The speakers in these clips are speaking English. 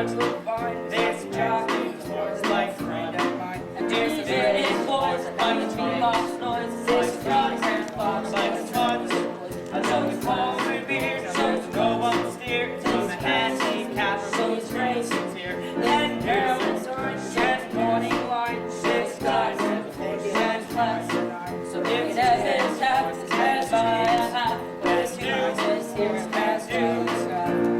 much will find this jockey's horse like friend of mine. And there's a bit in boys, I'm between lost noises, this frogs and fox like a spot. I know the calls and beers, so no one steers. On the handshake cap, so it's racing here. Then Carolyn's orange, and morning light, six guys and figures and flats. So if it ever happens, pass by a half, best you just here and pass through the sky.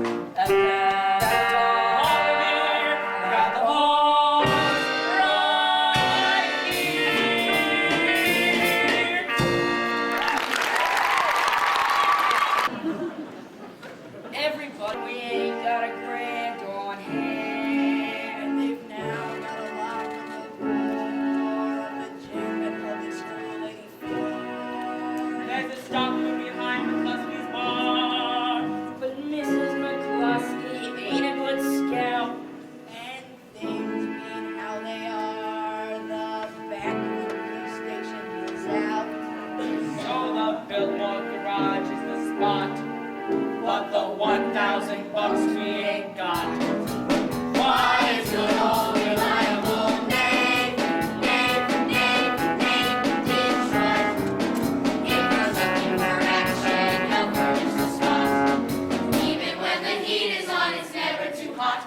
But the 1,000 bucks we ain't got. Why is good old reliable name Detroit? If you're looking for action, help furnish the spot. Even when the heat is on, it's never too hot.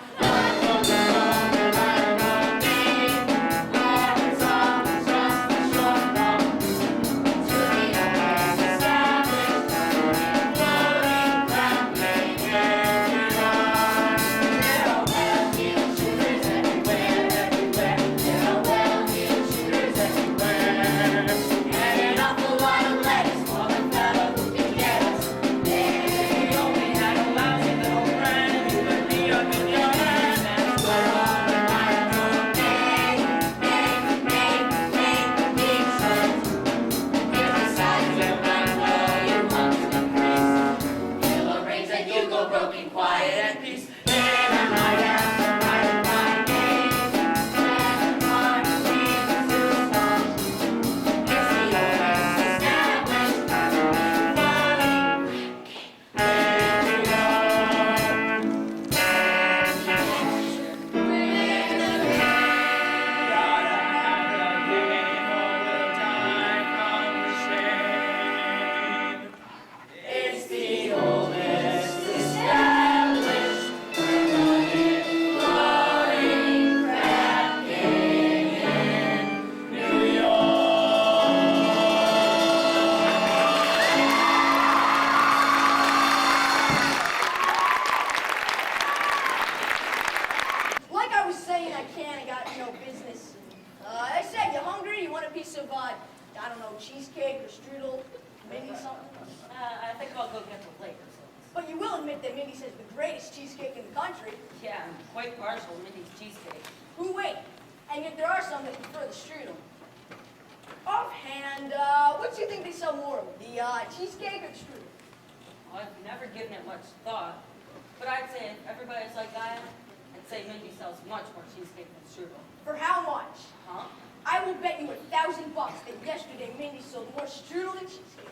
For how much? Huh? I will bet you $1,000 that yesterday Mindy sold more strudel than cheesecake.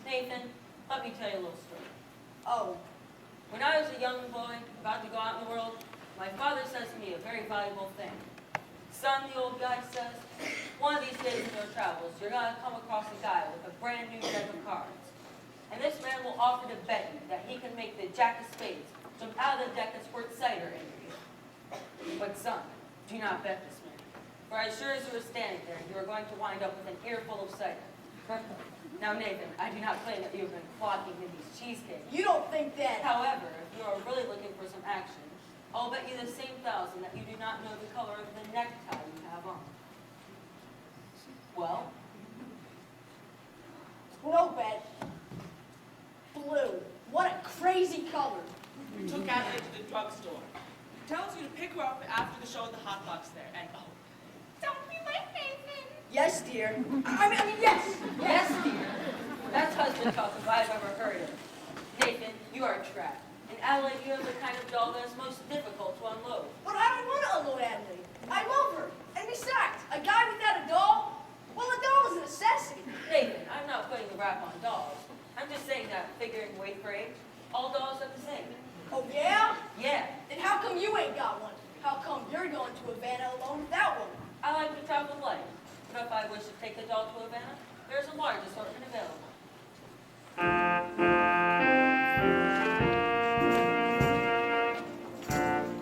Nathan, let me tell you a little story. Oh. When I was a young boy, about to go out in the world, my father says to me a very valuable thing. Son, the old guy says, one of these days in your travels, you're going to come across a guy with a brand new deck of cards. And this man will offer to bet you that he can make the jack of spades jump out of the deck and squirt cider into you. But son, do not bet this man. For as sure as you are standing there, you are going to wind up with an earful of cider. Now, Nathan, I do not claim that you have been clocking Mindy's cheesecake. You don't think that... However, if you are really looking for some action, I'll bet you the same 1,000 that you do not know the color of the necktie you have on. Well? No bet. Blue. What a crazy color. Took Adelaide to the drugstore. Tells you to pick her up after the show at the hot box there. And oh, don't be my favorite. Yes, dear. I mean, yes. Yes, dear. That's husband talk if I've ever heard it. Nathan, you are a trap. And Adelaide, you are the kind of doll that is most difficult to unload. But I don't want to unload Adelaide. I love her. And besides, a guy without a doll? Well, a doll is a necessity. Nathan, I'm not putting the rap on dolls. I'm just saying that, figuring weight for age, all dolls are the same. Oh, yeah? Yeah. Then how come you ain't got one? I wish to take a doll to Havana, there's a large assortment available.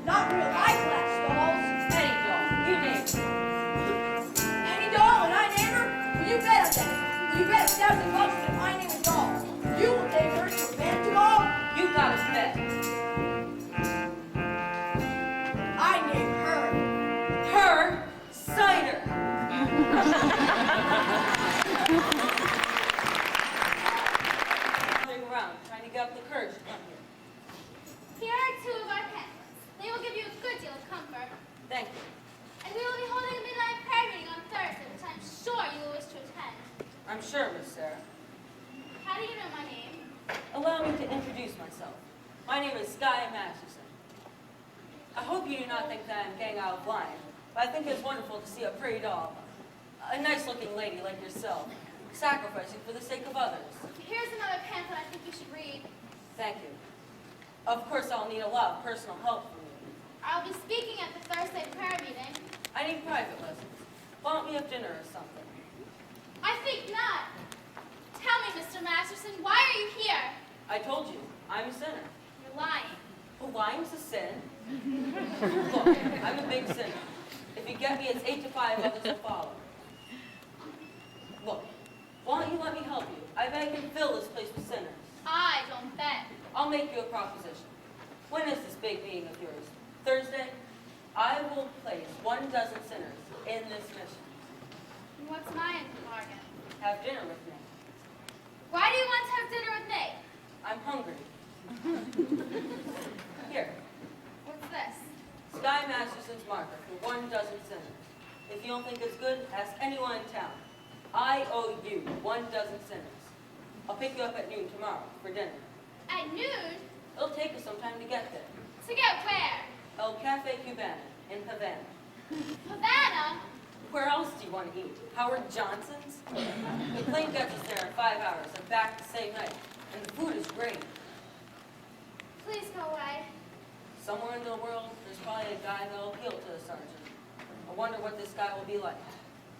Not real high-class dolls. Any doll, you name it. Any doll and I name her? Will you bet on that? Will you bet $1,000 that my name is Doll? You will take her to Havana tomorrow? You got it bet. I name her. Her cider. Running around, trying to get up the courage to come here. Here are two of our pamphlets. They will give you a good deal of comfort. Thank you. And we will be holding a midnight prayer meeting on Thursday, which I'm sure you will wish to attend. I'm sure, Miss Sarah. How do you know my name? Allow me to introduce myself. My name is Sky Masterson. I hope you do not think that I'm getting out of line, but I think it's wonderful to see a pretty doll, a nice-looking lady like yourself, sacrificing for the sake of others. Here's another pamphlet I think you should read. Thank you. Of course, I'll need a lot of personal help from you. I'll be speaking at the Thursday prayer meeting. I need private lessons. Why don't we have dinner or something? I think not. Tell me, Mr. Masterson, why are you here? I told you, I'm a sinner. You're lying. Well, lying's a sin. Look, I'm a big sinner. If you get me, it's 8 to 5, others will follow. Look, why don't you let me help you? I bet I can fill this place with sinners. I don't bet. I'll make you a proposition. When is this big meeting of yours? Thursday? I will place 12 sinners in this mission. And what's my end of the bargain? Have dinner with me. Why do you want to have dinner with me? I'm hungry. Here, What's this? Sky Masterson's marker for 12 sinners. If you don't think it's good, ask anyone in town. I owe you 12 sinners. I'll pick you up at noon tomorrow for dinner. At noon? It'll take us some time to get there. To get where? El Cafe Cubana in Havana. Havana? Where else do you want to eat? Howard Johnson's? The plane gets us there in 5 hours and back the same night. And the food is great. Please go away. Somewhere in the world, there's probably a guy that'll appeal to the sergeant. I wonder what this guy will be like.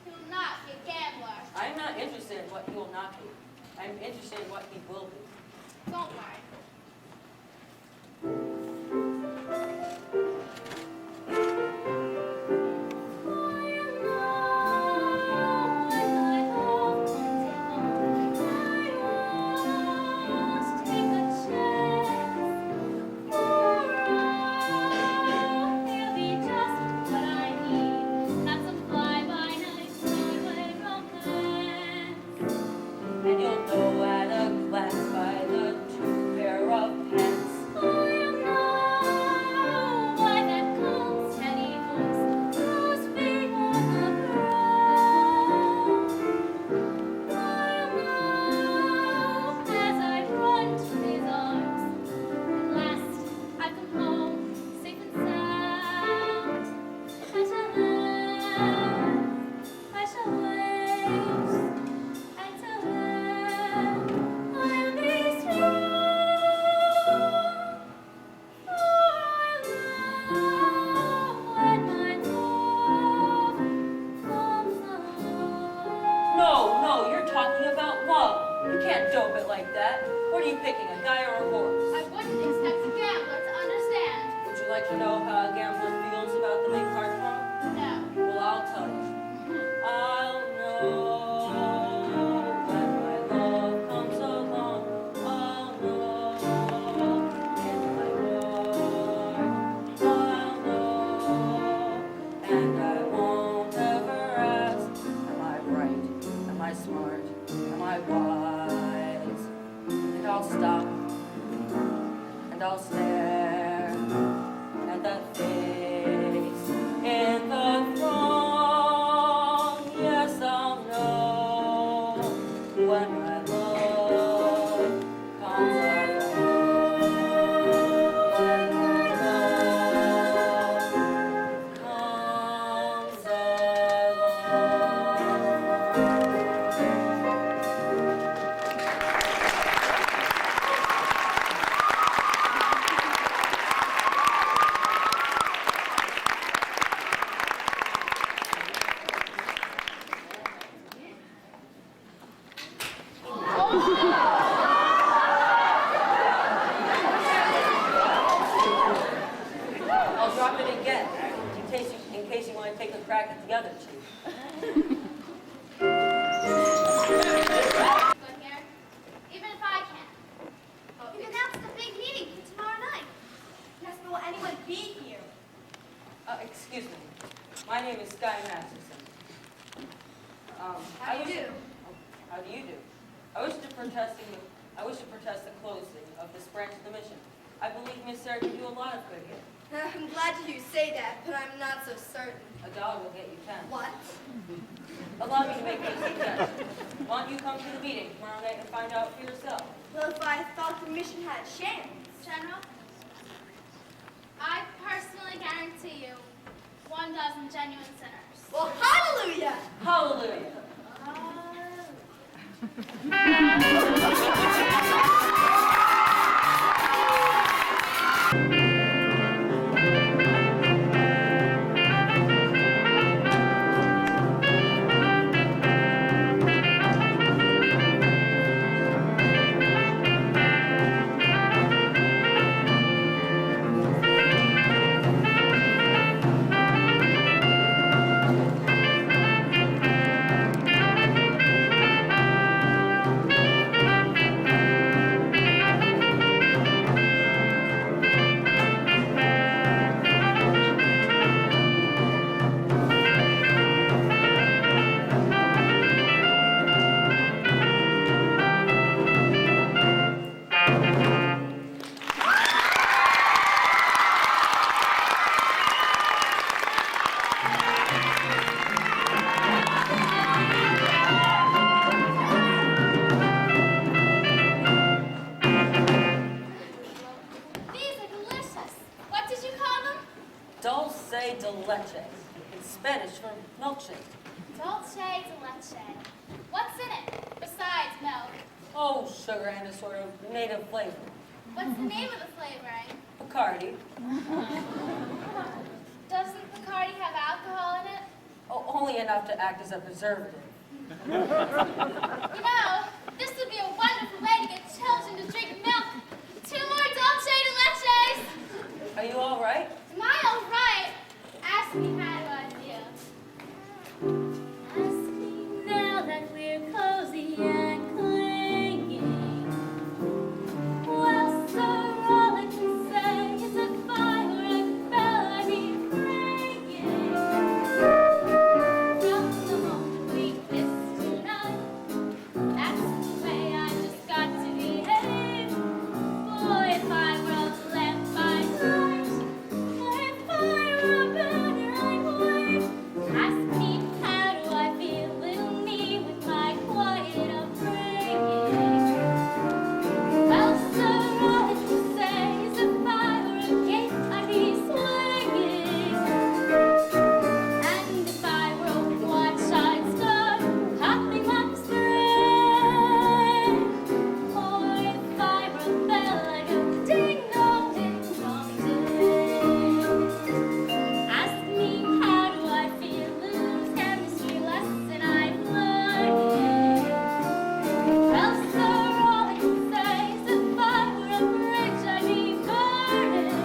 He will not be a gambler. I'm not interested in what he will not be. I'm interested in what he will be. Don't worry. And you'll know at a glance by the 2 pair of pants. No, you're talking about love. You can't dope it like that. What are you picking, a guy or a horse? I wouldn't expect a gambler to understand. Would you like to know how a gambler feels about the big card draw? No. Well, I'll tell you. I'll know when my love comes along. I'll know in my heart. I'll know, and I won't ever ask. Am I right? Am I smart? Am I wise? And I'll stop and I'll stare at that face drop it again, in case you want to take a crack at the other two. Good here, even if I can. You've announced the big meeting for tomorrow night. Yes, but will anyone be here? Excuse me. My name is Sky Masterson. How do you do? How do you do? I wish to protest the closing of this branch of the mission. I believe Miss Sarah can do a lot of good here. I'm glad to hear you say that, but I'm not so certain. $1 will get you 10. What? Allow me to make a suggestion. Why don't you come to the meeting tomorrow night and find out for yourself? Well, if I thought the mission had a chance. General, I personally guarantee you 1 dozen genuine sinners. Well, hallelujah! Hallelujah. These are delicious. What did you call them? Dulce de leche. In Spanish for milkshake. Dolce de leche. What's in it besides milk? Oh, sugar and a sort of native flavor. What's the name of the flavoring? Bacardi. Doesn't Bacardi have alcohol in it? Oh, only enough to act as a preservative. You know, this would be a wonderful way to get children to drink milk. 2 more Dolce de leches. Are you all right? Am I all right? Ask me how do I feel. Ask me now that we're cozy and clinging. Well, sir, all I can say is if I were a bell, I'd be ringing. From the moment we kissed tonight, that's the way I just got to behave. Boy, if I were a lamp, I'd light. If I were a banner, I'd wave. Ask me how do I feel, little me, with my quiet upbringing. Well, sir, all I can say is if I were a gate, I'd be swinging. And if I were a watch, I'd start hopping like a string. Or if I were a bell, I'd go ding dong, ding. Ask me how do I feel, little chemistry lesson I'm learning. Well, sir, all I can say is if I were a bridge, I'd be burning.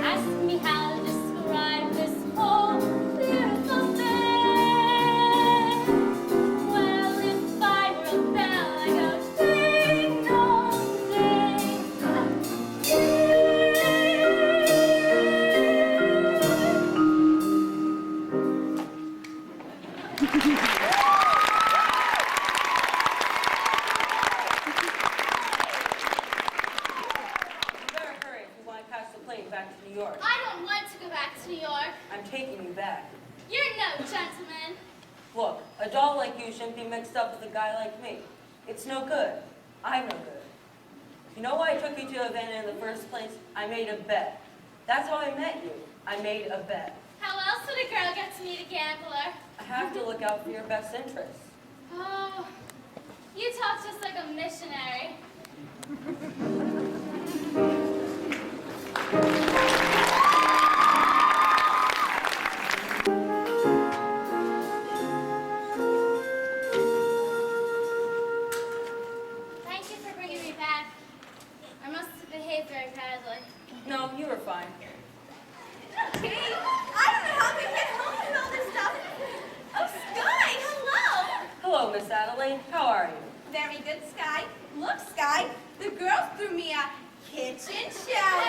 Ask me how to describe this whole beautiful thing. Well, if I were a bell, I'd go ding dong, ding. You better hurry if you want to catch the plane back to New York. I don't want to go back to New York. I'm taking you back. You're no gentleman. Look, a doll like you shouldn't be mixed up with a guy like me. It's no good. I'm no good. You know why I took you to Havana in the first place? I made a bet. That's how I met you. I made a bet. How else would a girl get to meet a gambler? I have to look out for your best interests. Oh, you talk just like a missionary. Thank you for bringing me back. I must have behaved very badly. No, you were fine. Gee, I don't know how we get home with all this stuff. Oh, Sky, hello. Hello, Miss Adelaide. How are you? Very good, Sky. Look, Sky, the girls threw me a kitchen shower.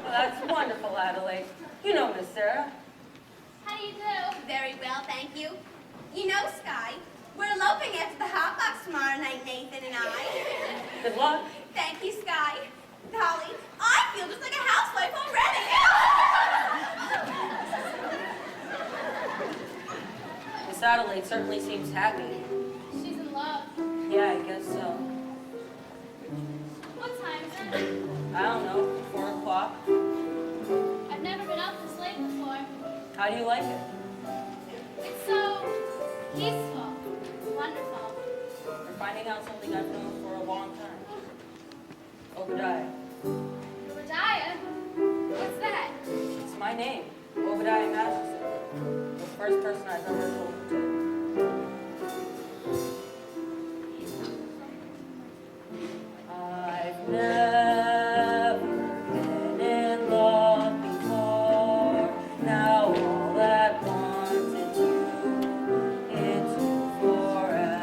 Well, that's wonderful, Adelaide. You know Miss Sarah. How do you do? Very well, thank you. You know, Sky, we're eloping after the hot box tomorrow night, Nathan and I. Good luck. Thank you, Sky. Golly, I feel just like a housewife already. Miss Adelaide certainly seems happy. She's in love. Yeah, I guess so. What time is it? I don't know, 4 o'clock. I've never been up this late before. How do you like it? It's so peaceful. Wonderful. We're finding out something I've known for a long time. Obadiah. Obadiah? What's that? It's my name, Obadiah Masterson. The first person I've ever told it to. I've never been in love before. Now all at once it's you forevermore.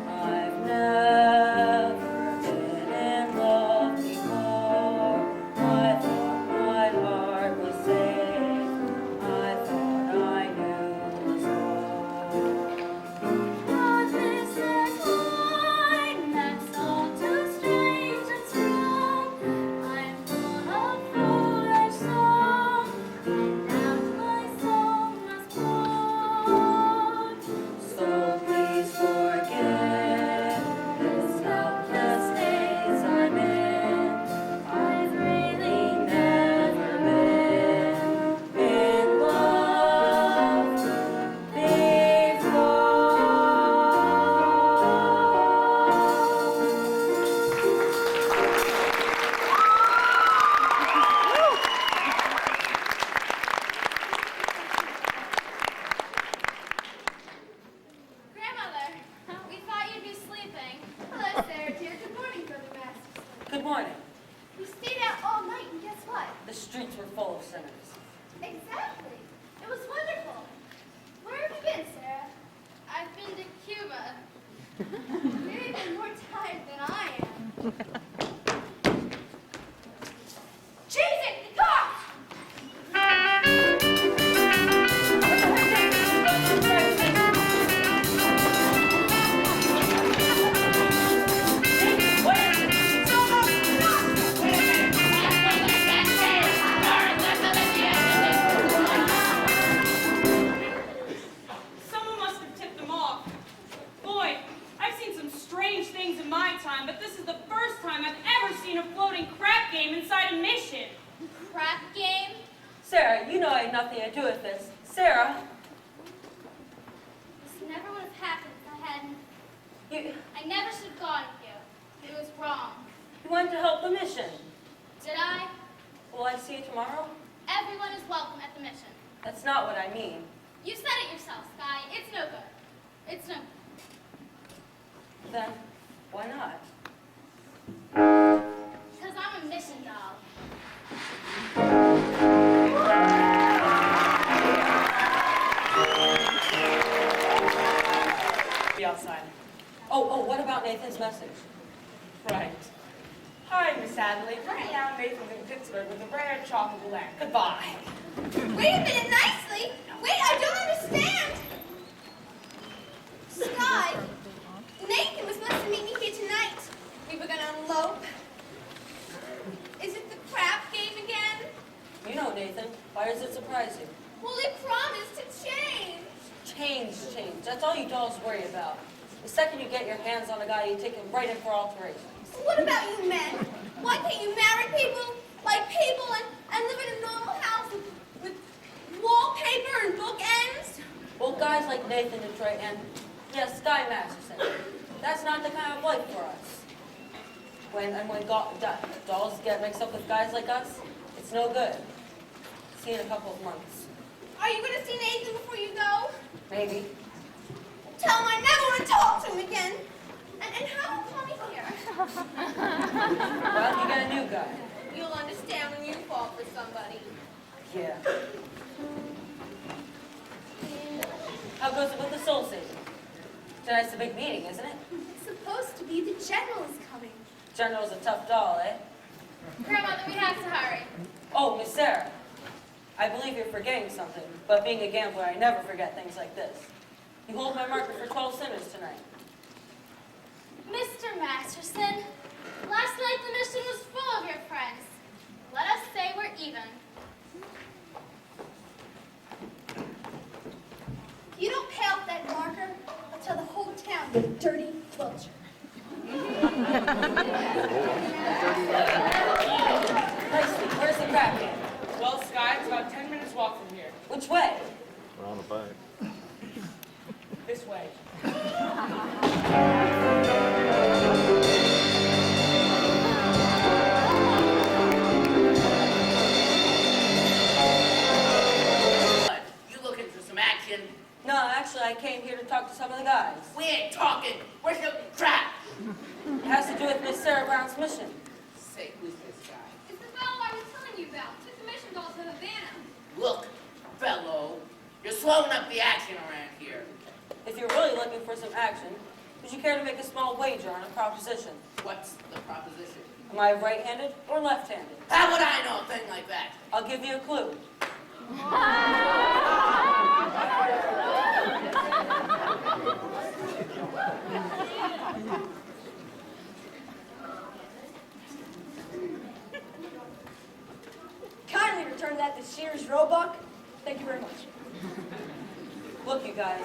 I've never been in love before. I thought my heart was safe. I thought I knew the score. But this is mine, that's all too strange and strong. I'm full of foolish song, and now my song must pour. So please forgive this helpless daze I'm in. I've really never been in love before. Grandmother, we thought you'd be sleeping. Hello, Sarah, dear. Good morning, Brother Masterson. Good morning. We stayed out all night, and guess what? The streets were full of sinners. Exactly. It was wonderful. Where have you been, Sarah? I've been to Cuba. You're even more tired than I am. Cheese it! The cops! Someone must have tipped them off. Boy, I've seen some strange things in my time, but this is the first time I've ever seen a floating crap game inside a mission. Crap game? Sarah, you know I had nothing to do with this. Sarah, This never would have happened if I hadn't. you I never should have gone with you. It was wrong. went to help the mission. Did I? Will I see you tomorrow? Everyone is welcome at the mission. That's not what I mean. You said it yourself, Sky. It's no good. It's no good. Then, why not? Because I'm a mission doll. Be outside. Oh, what about Nathan's message? Right. Hi, Miss Adelaide. Right now, Nathan's in Pittsburgh with a rare chocolate blend. Goodbye. Wait a minute, nicely. Wait, I don't understand. Sky, Nathan was supposed to meet me here tonight. We were gonna elope. Is it the crap game again? You know, Nathan. Why does it surprise you? Well, he promised to change. Change. That's all you dolls worry about. The second you get your hands on a guy, you take him right in for alterations. What about you men? Why can't you marry people like people and live in a normal house with wallpaper and bookends? Well, guys like Nathan Detroit and, yes, Sky Masterson, that's not the kind of life for us. When dolls get mixed up with guys like us, it's no good. See you in a couple of months. Are you gonna see Nathan before you go? Maybe. Tell him I never want to talk to him again. And how will call me here. Well, you get a new guy. You'll understand when you fall for somebody. Yeah. How goes it with the soul saving? Tonight's a big meeting, isn't it? It's supposed to be the general is coming. General's a tough doll, eh? Grandmother, we have to hurry. Oh, Miss Sarah. I believe you're forgetting something, but being a gambler, I never forget things like this. You hold my marker for 12 sinners tonight. Mr. Masterson, last night the mission was full of your friends. Let us say we're even. If you don't pay off that marker, I'll tell the whole town you're a dirty vulture. Nicely, where's the crack game? Well, Sky, it's about 10 minutes walk from here. Which way? We're on the bike. This way. You looking for some action? No, actually, I came here to talk to some of the guys. We ain't talking. We're shooting crap. It has to do with Miss Sarah Brown's mission. Say, who's this guy? It's the fellow I was telling you about. Took the mission dolls to Havana. Look, fellow, you're slowing up the action around here. If you're really looking for some action, would you care to make a small wager on a proposition? What's the proposition? Am I right-handed or left-handed? How would I know a thing like that? I'll give you a clue. Kindly return that to Sears Roebuck. Thank you very much. Look, you guys,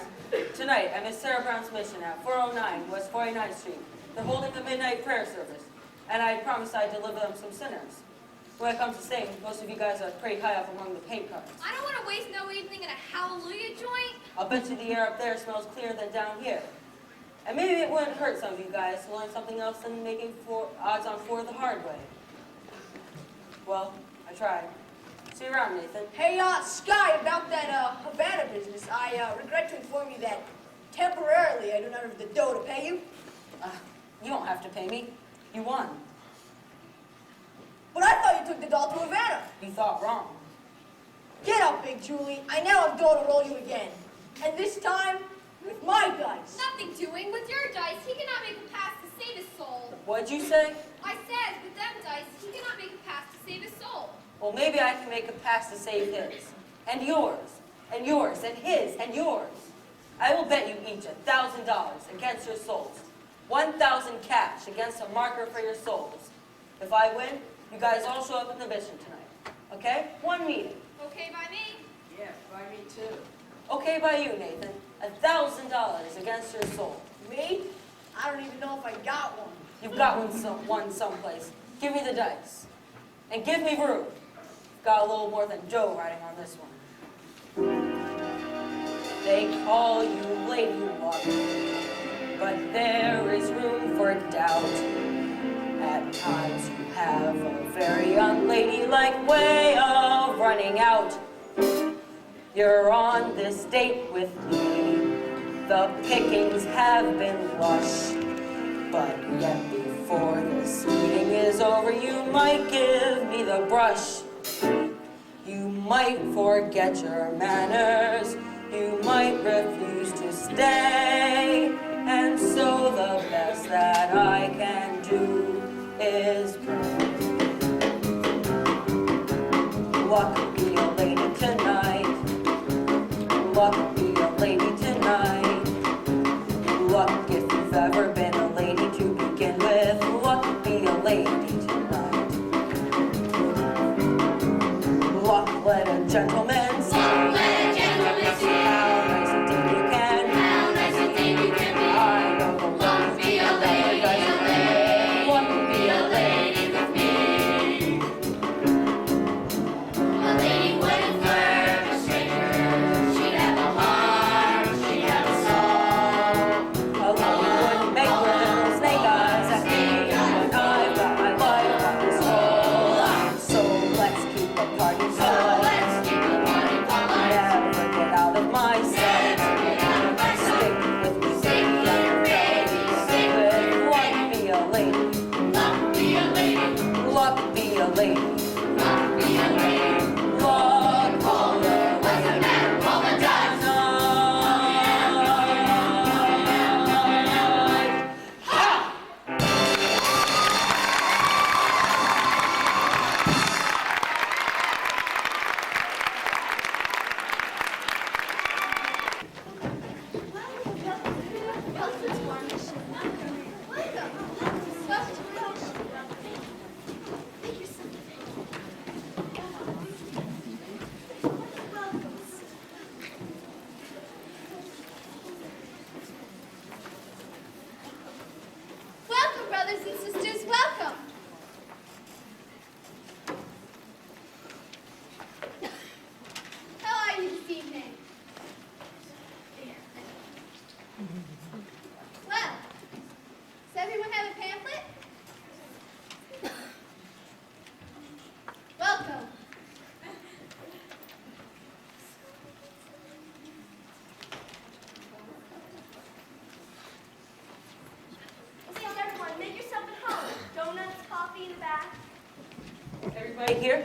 tonight at Miss Sarah Brown's mission at 409 West 49th Street, they're holding the midnight prayer service, and I promised I'd deliver them some sinners. When it comes to singing, most of you guys are pretty high up among the paint cards. I don't want to waste no evening in a hallelujah joint. I'll bet you the air up there smells clearer than down here. And maybe it wouldn't hurt some of you guys to learn something else than making odds on 4 the hard way. Well, I tried. See you around, Nathan. Hey, Sky, about that Havana business, I regret to inform you that temporarily I do not have the dough to pay you. You don't have to pay me. You won. But I thought you took the doll to Havana. You thought wrong. Get up, Big Julie. I now have dough to roll you again. And this time, with my dice. Nothing doing with your dice. He cannot make a pass to save his soul. What'd you say? I said, with them dice, he cannot make a pass to save his soul. Well, maybe I can make a pass to save his. And yours. And yours. And his. And yours. I will bet you each $1,000 against your souls. 1,000 cash against a marker for your souls. If I win, you guys all show up at the mission tonight. Okay? One meeting. Okay by me? Yeah, by me too. Okay by you, Nathan. $1,000 against your soul. Me? I don't even know if I got one. You've got one someplace. Give me the dice. And give me room. Got a little more than Joe riding on this one. They call you Lady Luck, but there is room for doubt. At times you have a very unladylike way of running out. You're on this date with me. The pickings have been lush, but yet before this meeting is over, you might give me the brush. You might forget your manners. You might refuse to stay. And so the best that I can do is pray. Luck be a lady tonight. Luck be a lady tonight. Luck if you've ever been a lady to begin with. Luck be a lady tonight. Luck let a gentleman see. Let a gentleman see. How nice a thing you can. How nice a thing you can be. I know the luck be a lady. Luck be a lady with me. A lady wouldn't flirt with strangers. She'd have a heart, she'd have a soul. A lady wouldn't make little snake eyes at me. But I've got my life on this roll. So let's keep the party going. What could be a lady? What could be a lady? What Colder was a man, woman does. Welcome, brothers and sisters, welcome. How are you this evening? Well, does everyone have a pamphlet? Welcome. Please, everyone, make yourself at home. Donuts, coffee in the back. Everybody here?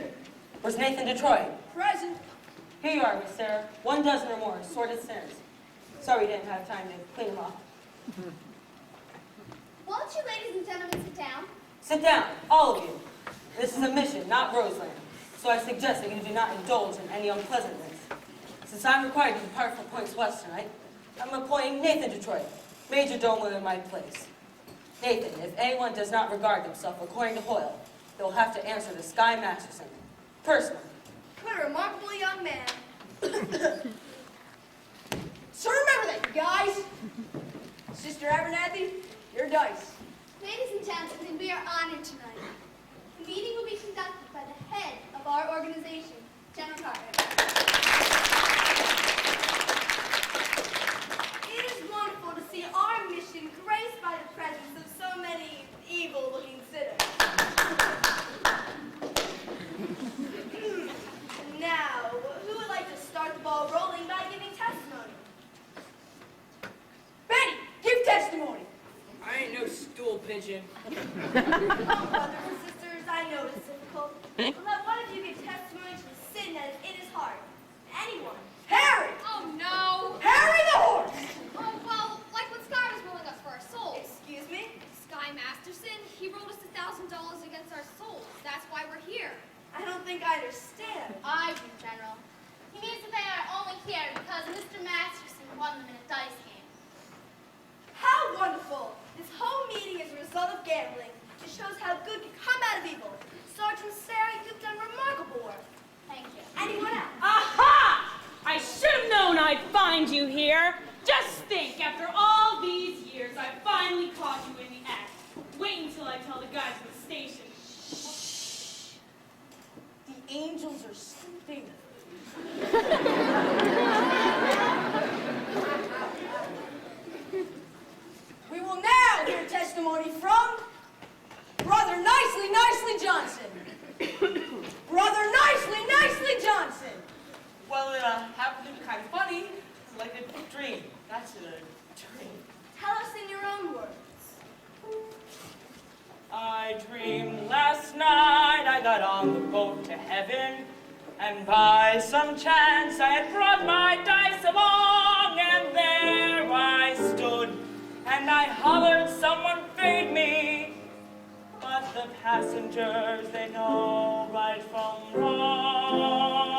Where's Nathan Detroit? Present. Here you are, Miss Sarah. 1 dozen or more, assorted sinners. Sorry we didn't have time to clean them off. Won't you ladies and gentlemen sit down? Sit down, all of you. This is a mission, not Roseland. So I suggest that you do not indulge in any unpleasantness. Since I'm required to depart for Points West tonight, I'm appointing Nathan Detroit, Major Domo in my place. Nathan, if anyone does not regard himself according to Hoyle, they will have to answer to Sky Masterson, personally. What a remarkable young man. So remember that, you guys. Sister Abernathy, your dice. Ladies and gentlemen, we are honored tonight. The meeting will be conducted by the head of our organization, General Carter. It is wonderful to see our mission graced by the presence of so many evil-looking sinners. Now, who would like to start the ball rolling by giving testimony? Betty, give testimony. I ain't no stool pigeon. Oh, brothers and sisters, I know it's difficult. But let one of you give testimony to the sin that is in his heart. Anyone. Harry! Oh no! Harry the horse! Oh well, like when Sky was rolling us for our souls. Excuse me? Sky Masterson, he rolled us $1,000 against our souls. That's why we're here. I don't think I understand. I do, General. He means that they are only here because Mr. Masterson won them in a dice game. How wonderful! This whole meeting is a result of gambling. It shows how good can come out of evil. Sergeant Sarah, you've done remarkable work. Thank you. Anyone else? Aha! I should have known I'd find you here. Just think, after all these years, I finally caught you in the act. Wait until I tell the guys at the station. The angels are sleeping. We will now hear testimony from Brother Nicely Johnson. Brother Nicely Johnson. Well, it happened to be kind of funny, like a dream. That's a dream. Tell us in your own words. I dreamed last night I got on the boat to heaven, and by some chance I had brought my dice along, and there I stood, and I hollered, someone feed me. But the passengers, they know right from wrong.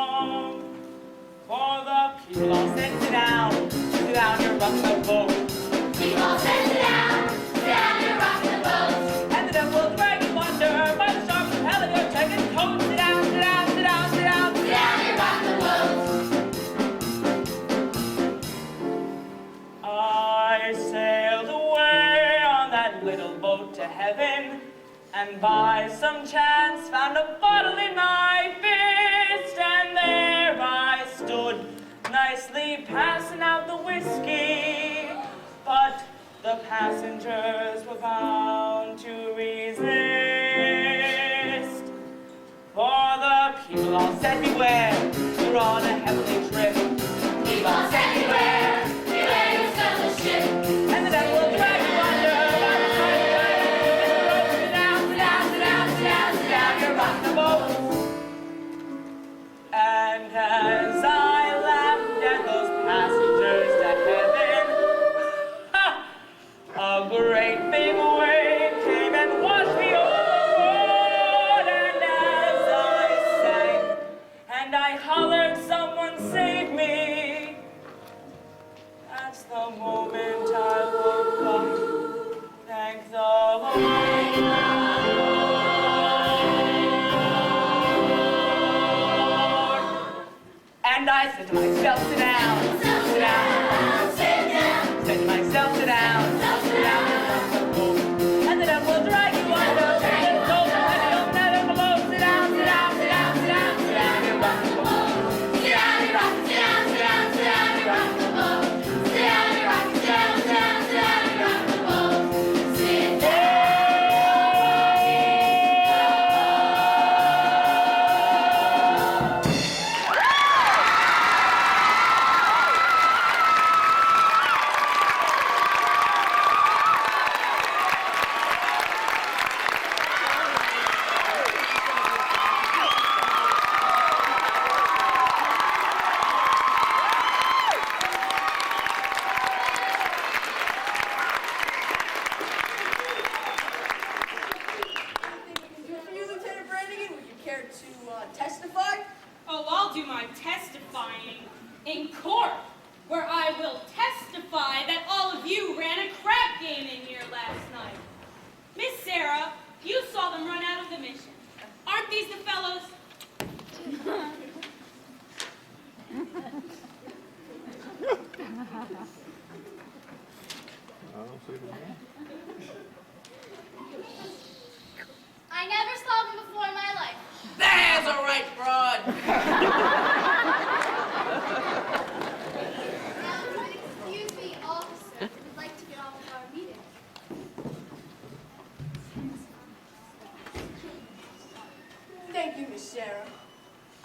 For the people all said, sit down and rock the boat. People said sit down and rock the boat. And the devil will drag you under by the sharp hell of your checkered coat. Sit down, sit down, sit down, sit down. Sit down and rock the boat. I sailed away on that little boat to heaven, and by some chance found a bottle in my fist, and there I stood, nicely passing out the whiskey. But the passengers were bound to resist, for the people all said, beware, you're on a heavenly trip. People said beware, beware your fellowship. And the devil will drag you under by the side of the island. Sit down, sit down, sit down, sit down, sit down. my testifying in court, where I will testify that all of you ran a crap game in here last night. Miss Sarah, you saw them run out of the mission. Aren't these the fellows? I never saw them before in my life. There's a right broad. Now, if you would excuse me, officer, we'd like to get on with our meeting. Thank you, Miss Sarah.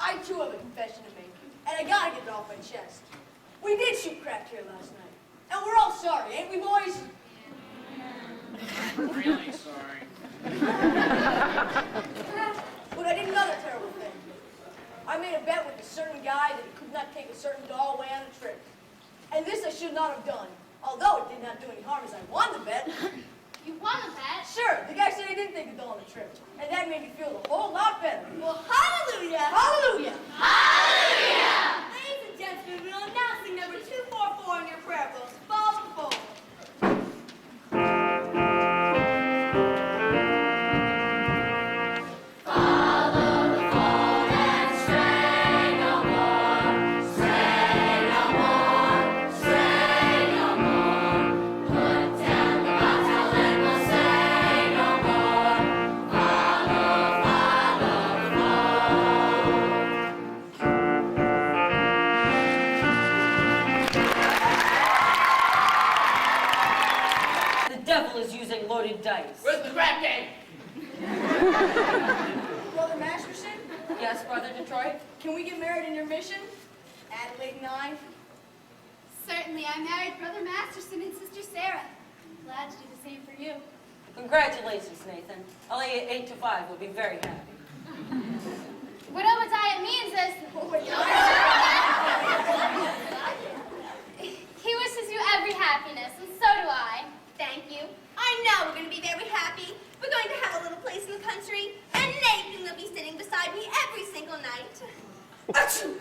I too have a confession to make, and I gotta get it off my chest. We did shoot crap here last night, and we're all sorry, ain't we, boys? Really sorry. But I did another terrible thing. I made a bet with a certain guy that he could not take a certain doll away on a trip. And this I should not have done, although it did not do any harm as I won the bet. You won a bet? Sure, the guy said he didn't take the doll on the trip, and that made me feel a whole lot better. Well, hallelujah! Hallelujah! Hallelujah! Ladies and gentlemen, we're announcing number 244 in your prayer books. Follow the forward. The devil is using loaded dice. Where's the crap game? Brother Masterson, Yes, Brother Detroit? can we get married in your mission? Adelaide and I. Certainly, I married Brother Masterson and Sister Sarah. Glad to do the same for you. Congratulations, Nathan. I'll lay it 8 to 5. We'll be very happy. What Obadiah means is he wishes you every happiness, and so do I. Thank you. I know we're going to be very happy. We're going to have a little place in the country, and Nathan will be sitting beside me every single night. Achoo!